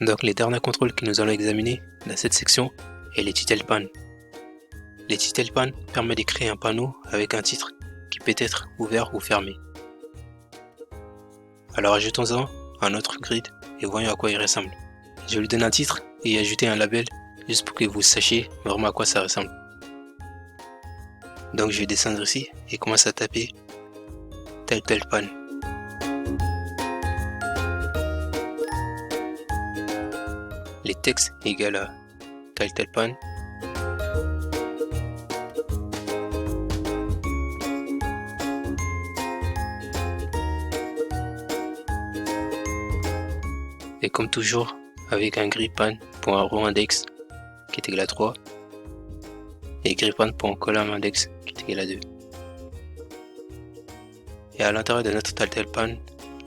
Donc les derniers contrôles que nous allons examiner dans cette section est les title pan. Les title pan permettent de créer un panneau avec un titre qui peut être ouvert ou fermé. Alors ajoutons-en un autre grid et voyons à quoi il ressemble. Je lui donne un titre et ajouter un label juste pour que vous sachiez vraiment à quoi ça ressemble. Donc je vais descendre ici et commencer à taper title pan. Les textes égale à title pan. Et comme toujours, avec un gridpan pour un row index qui est égal à 3 et gridpan pour un column index qui est égal à 2. Et à l'intérieur de notre title pan,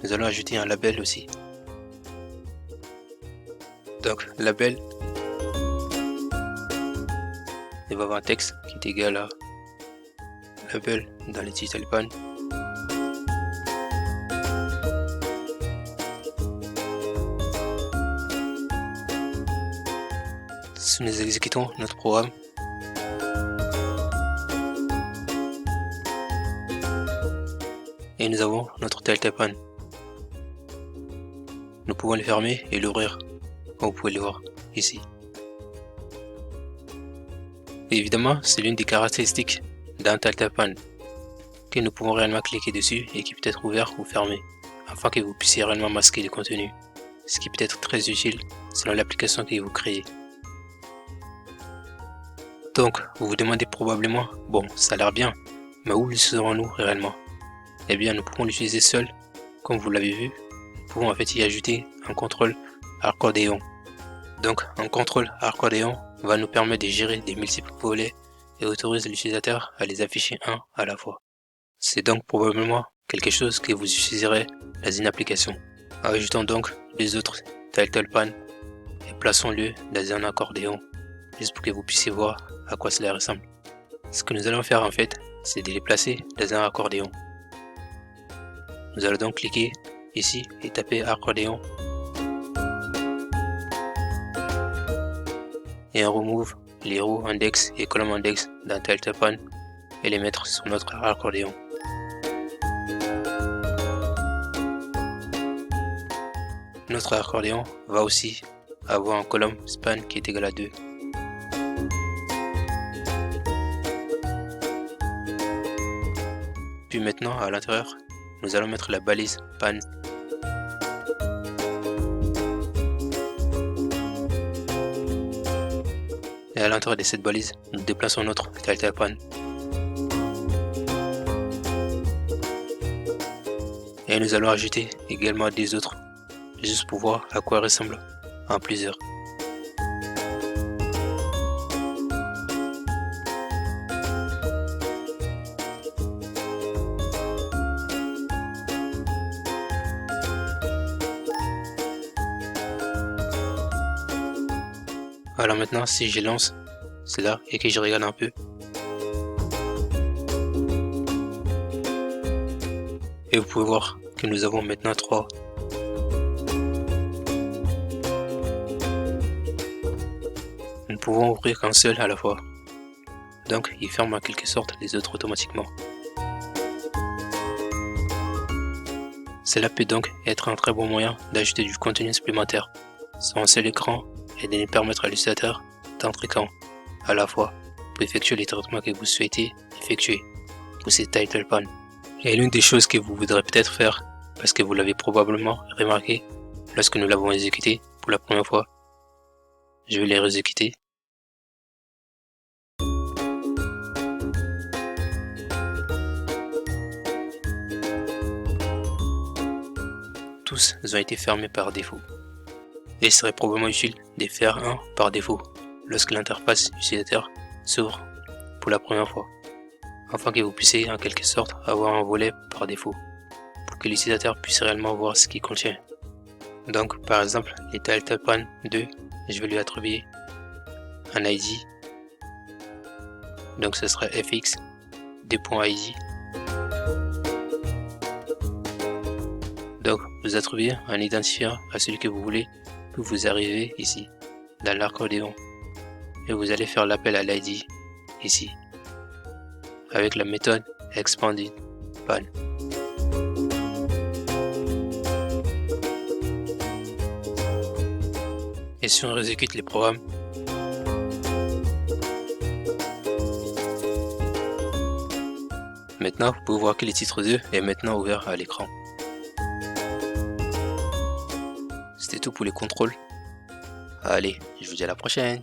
nous allons ajouter un label aussi. Donc label, il va avoir un texte qui est égal à label dans le title pan. Si nous exécutons notre programme, et nous avons notre title pan. Nous pouvons le fermer et l'ouvrir, comme vous pouvez le voir ici. Et évidemment, c'est l'une des caractéristiques d'un title pan que nous pouvons réellement cliquer dessus et qui peut être ouvert ou fermé, afin que vous puissiez réellement masquer le contenu, ce qui peut être très utile selon l'application que vous créez. Donc, vous vous demandez probablement, bon, ça a l'air bien, mais où l'utiliserons-nous réellement? Eh bien, nous pouvons l'utiliser seul, comme vous l'avez vu. Nous pouvons en fait y ajouter un contrôle accordéon. Donc, un contrôle accordéon va nous permettre de gérer des multiples volets et autorise l'utilisateur à les afficher un à la fois. C'est donc probablement quelque chose que vous utiliserez dans une application. Ajoutons donc les autres title pan et plaçons-le dans un accordéon, juste pour que vous puissiez voir à quoi cela ressemble. Ce que nous allons faire en fait, c'est de les placer dans un accordéon. Nous allons donc cliquer ici et taper accordéon. Et on remove les rows index et column index dans title pan et les mettre sur notre accordéon. Notre accordéon va aussi avoir un column span qui est égal à 2. Puis maintenant à l'intérieur, nous allons mettre la balise pan. Et à l'intérieur de cette balise, nous déplaçons notre title pan. Et nous allons ajouter également des autres, juste pour voir à quoi ressemble en plusieurs. Alors maintenant, si je lance cela et que je regarde un peu, et vous pouvez voir que nous avons maintenant 3. Nous ne pouvons ouvrir qu'un seul à la fois, donc il ferme en quelque sorte les autres automatiquement. Cela peut donc être un très bon moyen d'ajouter du contenu supplémentaire sur un seul écran et de nous permettre à l'utilisateur d'entrer quand à la fois pour effectuer les traitements que vous souhaitez effectuer pour ces title pan. Et l'une des choses que vous voudrez peut-être faire, parce que vous l'avez probablement remarqué lorsque nous l'avons exécuté pour la première fois, je vais les réexécuter. Tous ont été fermés par défaut. Et il serait probablement utile de faire un par défaut lorsque l'interface utilisateur s'ouvre pour la première fois, afin que vous puissiez en quelque sorte avoir un volet par défaut pour que l'utilisateur puisse réellement voir ce qu'il contient. Donc par exemple les title pan 2, je vais lui attribuer un ID, donc ce sera fx 2.id. Donc vous attribuez un identifiant à celui que vous voulez que vous arrivez ici, dans l'accordéon, et vous allez faire l'appel à l'ID ici, avec la méthode Expanded Pan. Et si on exécute les programmes, maintenant vous pouvez voir que le titre 2 est maintenant ouvert à l'écran. C'était tout pour les contrôles. Allez, je vous dis à la prochaine.